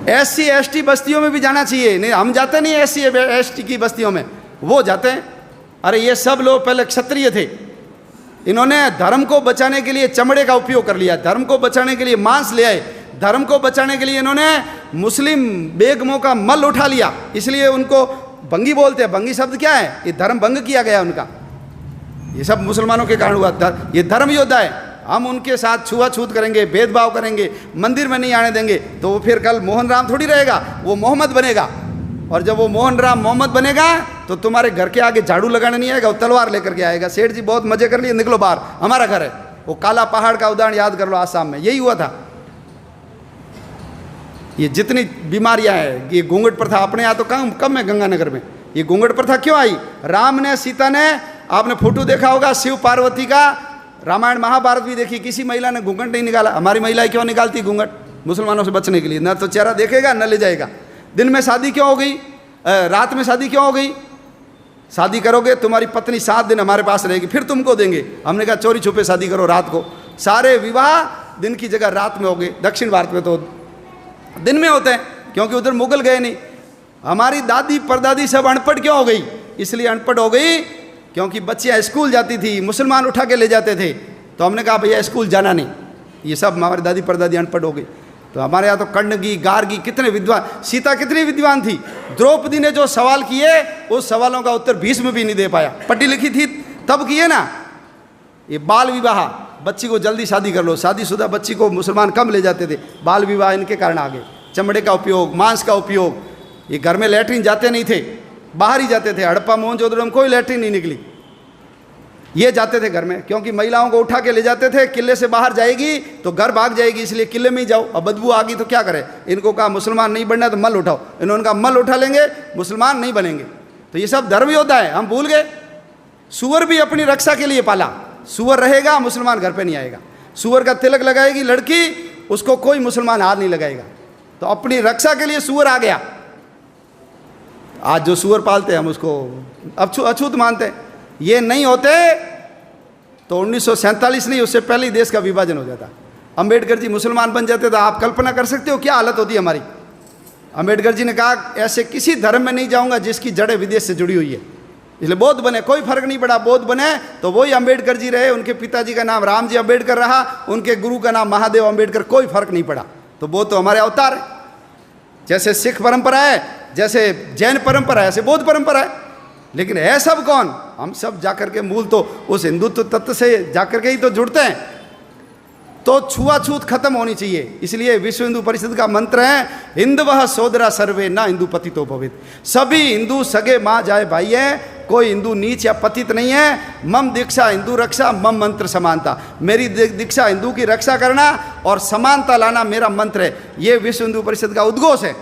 SC ST बस्तियों में भी जाना चाहिए। नहीं, हम जाते नहीं SC ST की बस्तियों में, वो जाते हैं। अरे ये सब लोग पहले क्षत्रिय थे, इन्होंने धर्म को बचाने के लिए चमड़े का उपयोग कर लिया, धर्म को बचाने के लिए मांस ले आए, धर्म को बचाने के लिए इन्होंने मुस्लिम बेगमों का मल उठा लिया, इसलिए उनको भंगी बोलते हैं। भंगी शब्द क्या है? ये धर्म भंग किया गया उनका। ये सब मुसलमानों के कारण हुआ। ये धर्म योद्धा है, हम उनके साथ छुआछूत करेंगे, भेदभाव करेंगे, मंदिर में नहीं आने देंगे, तो वो फिर कल मोहन राम थोड़ी रहेगा, वो मोहम्मद बनेगा। और जब वो मोहन राम मोहम्मद बनेगा तो तुम्हारे घर के आगे झाड़ू लगाने नहीं आएगा, वो तलवार लेकर के आएगा। सेठ जी बहुत मजे कर लिए, निकलो बाहर, हमारा घर है। वो काला पहाड़ का उदाहरण याद कर लो, आसाम में यही हुआ था। ये जितनी बीमारियां हैं, ये घूंघट प्रथा अपने यहाँ तो कम है गंगानगर में। ये घूंघट प्रथा क्यों आई? राम ने, सीता ने, आपने फोटो देखा होगा शिव पार्वती का, रामायण महाभारत भी देखी, किसी महिला ने घूंघट नहीं निकाला। हमारी महिलाएं क्यों निकालती घूंघट? मुसलमानों से बचने के लिए। न तो चेहरा देखेगा न ले जाएगा। दिन में शादी क्यों हो गई? रात में शादी क्यों हो गई? शादी करोगे तुम्हारी पत्नी 7 दिन हमारे पास रहेगी, फिर तुमको देंगे। हमने कहा चोरी छुपे शादी करो रात को। सारे विवाह दिन की जगह रात में हो गए। दक्षिण भारत में तो दिन में होते हैं, क्योंकि उधर मुगल गए नहीं। हमारी दादी परदादी सब अनपढ़ क्यों हो गई? इसलिए अनपढ़ हो गई क्योंकि बच्चियाँ स्कूल जाती थी, मुसलमान उठा के ले जाते थे, तो हमने कहा भैया स्कूल जाना नहीं। ये सब हमारी दादी परदादी अनपढ़ हो गई। तो हमारे यहाँ तो कण्णगी, गार्गी, कितने विद्वान, सीता कितनी विद्वान थी। द्रौपदी ने जो सवाल किए उस सवालों का उत्तर भीष्म भी नहीं दे पाया। पढ़ी लिखी थी तब किए ना। ये बाल विवाह, बच्ची को जल्दी शादी कर लो, शादीशुदा बच्ची को मुसलमान कम ले जाते थे। बाल विवाह इनके कारण आ गए। चमड़े का उपयोग, मांस का उपयोग। ये घर में लैट्रिन जाते नहीं थे, बाहर ही जाते थे। हड़प्पा मोहनजोदड़ो में कोई लैट्रिन नहीं निकली, ये जाते थे घर में, क्योंकि महिलाओं को उठा के ले जाते थे। किले से बाहर जाएगी तो घर भाग जाएगी, इसलिए किले में ही जाओ। अब बदबू आ गई तो क्या करें? इनको कहा मुसलमान नहीं बनना तो मल उठाओ। इन्होंने कहा मल उठा लेंगे, मुसलमान नहीं बनेंगे। तो ये सब धर्म योद्धा है, हम भूल गए। सुअर भी अपनी रक्षा के लिए पाला। सुअर रहेगा, मुसलमान घर पे नहीं आएगा। सुअर का तिलक लगाएगी लड़की, उसको कोई मुसलमान हाथ नहीं लगाएगा। तो अपनी रक्षा के लिए सुअर आ गया। आज जो सुअर पालते हैं हम उसको अछूत मानते हैं। ये नहीं होते तो 1947 नहीं, उससे पहले ही देश का विभाजन हो जाता। अंबेडकर जी मुसलमान बन जाते तो आप कल्पना कर सकते हो क्या हालत होती हमारी। अंबेडकर जी ने कहा ऐसे किसी धर्म में नहीं जाऊंगा जिसकी जड़ें विदेश से जुड़ी हुई है। इसलिए बौद्ध बने, कोई फर्क नहीं पड़ा। बौद्ध बने तो वही अंबेडकर जी रहे, उनके पिताजी का नाम रामजी अंबेडकर रहा, उनके गुरु का नाम महादेव अंबेडकर, कोई फर्क नहीं पड़ा। तो बौद्ध तो हमारे अवतार है। जैसे सिख परंपरा है, जैसे जैन परंपरा है, ऐसे बौद्ध परंपरा है। लेकिन है सब कौन? हम सब जाकर के मूल तो उस हिंदुत्व तत्व से जाकर के ही तो जुड़ते हैं। तो छुआछूत खत्म होनी चाहिए। इसलिए विश्व हिंदू परिषद का मंत्र है हिंदवः सोदरा सर्वे न हिंदू पतितो भवेत्। सभी हिंदू सगे माँ जाए भाई हैं, कोई हिंदू नीच या पतित नहीं है। मम दीक्षा हिंदू रक्षा, मम मंत्र समानता। मेरी दीक्षा हिंदू की रक्षा करना और समानता लाना मेरा मंत्र है। ये विश्व हिंदू परिषद का उद्घोष है।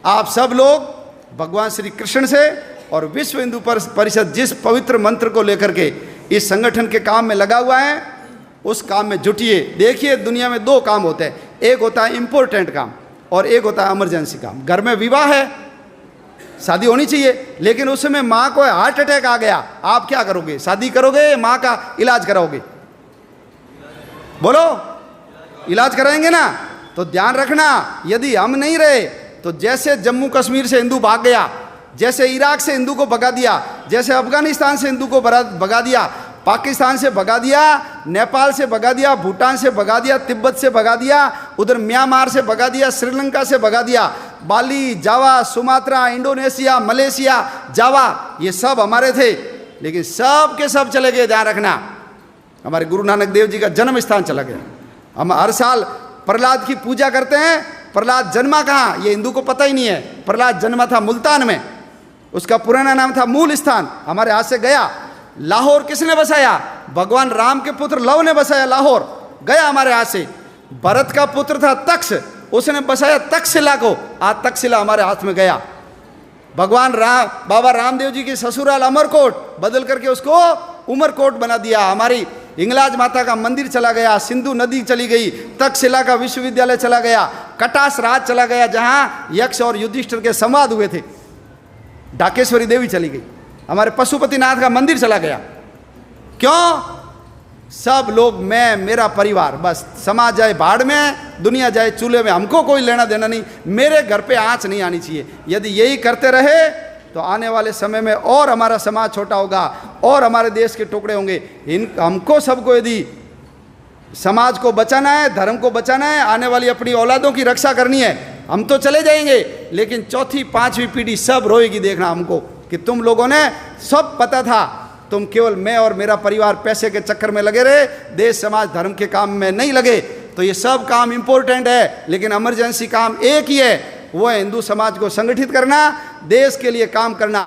आप सब लोग भगवान श्री कृष्ण से और विश्व हिंदू परिषद जिस पवित्र मंत्र को लेकर के इस संगठन के काम में लगा हुआ है, उस काम में जुटिए। देखिए दुनिया में 2 काम होते हैं, एक होता है इम्पोर्टेंट काम और एक होता है इमरजेंसी काम। घर में विवाह है, शादी होनी चाहिए, लेकिन उस समय माँ को हार्ट अटैक आ गया, आप क्या करोगे? शादी करोगे, माँ का इलाज कराओगे? बोलो, इलाज कराएंगे ना? तो ध्यान रखना, यदि हम नहीं रहे तो जैसे जम्मू कश्मीर से हिंदू भाग गया, जैसे इराक से हिंदू को भगा दिया, जैसे अफगानिस्तान से हिंदू को भगा दिया, पाकिस्तान से भगा दिया, नेपाल से भगा दिया, भूटान से भगा दिया, तिब्बत से भगा दिया, उधर म्यांमार से भगा दिया, श्रीलंका से भगा दिया, बाली, जावा, सुमात्रा, इंडोनेशिया, मलेशिया, जावा, ये सब हमारे थे, लेकिन सब के सब चले गए। ध्यान रखना, हमारे गुरु नानक देव जी का जन्म स्थान चला गया। हम हर साल प्रहलाद की पूजा करते हैं। प्रहलाद जन्मा कहाँ, ये हिंदू को पता ही नहीं है। प्रहलाद जन्मा था मुल्तान में, उसका पुराना नाम था मूल स्थान, हमारे हाथ से गया। लाहौर किसने बसाया? भगवान राम के पुत्र लव ने बसाया लाहौर, गया हमारे हाथ से। भरत का पुत्र था तक्ष, उसने बसाया तक्षशिला को, आज तक्षशिला हमारे हाथ में गया। भगवान राम, बाबा रामदेव जी की ससुराल अमरकोट बदल करके उसको उमरकोट बना दिया। हमारी हिंगलाज माता का मंदिर चला गया, सिंधु नदी चली गई, तक्षशिला का विश्वविद्यालय चला गया, कटास राज चला गया जहाँ यक्ष और युधिष्ठिर के संवाद हुए थे, ढाकेश्वरी देवी चली गई, हमारे पशुपतिनाथ का मंदिर चला गया। क्यों? सब लोग, मैं, मेरा परिवार, बस समाज जाए भाड़ में, दुनिया जाए चूल्हे में, हमको कोई लेना देना नहीं, मेरे घर पे आँच नहीं आनी चाहिए। यदि यही करते रहे तो आने वाले समय में और हमारा समाज छोटा होगा और हमारे देश के टुकड़े होंगे। हमको सबको यदि समाज को बचाना है, धर्म को बचाना है, आने वाली अपनी औलादों की रक्षा करनी है, हम तो चले जाएंगे, लेकिन चौथी पांचवी पीढ़ी सब रोएगी देखना हमको कि तुम लोगों ने सब पता था, तुम केवल मैं और मेरा परिवार पैसे के चक्कर में लगे रहे, देश समाज धर्म के काम में नहीं लगे। तो ये सब काम इंपॉर्टेंट है, लेकिन इमरजेंसी काम एक ही है, वो है हिंदू समाज को संगठित करना, देश के लिए काम करना।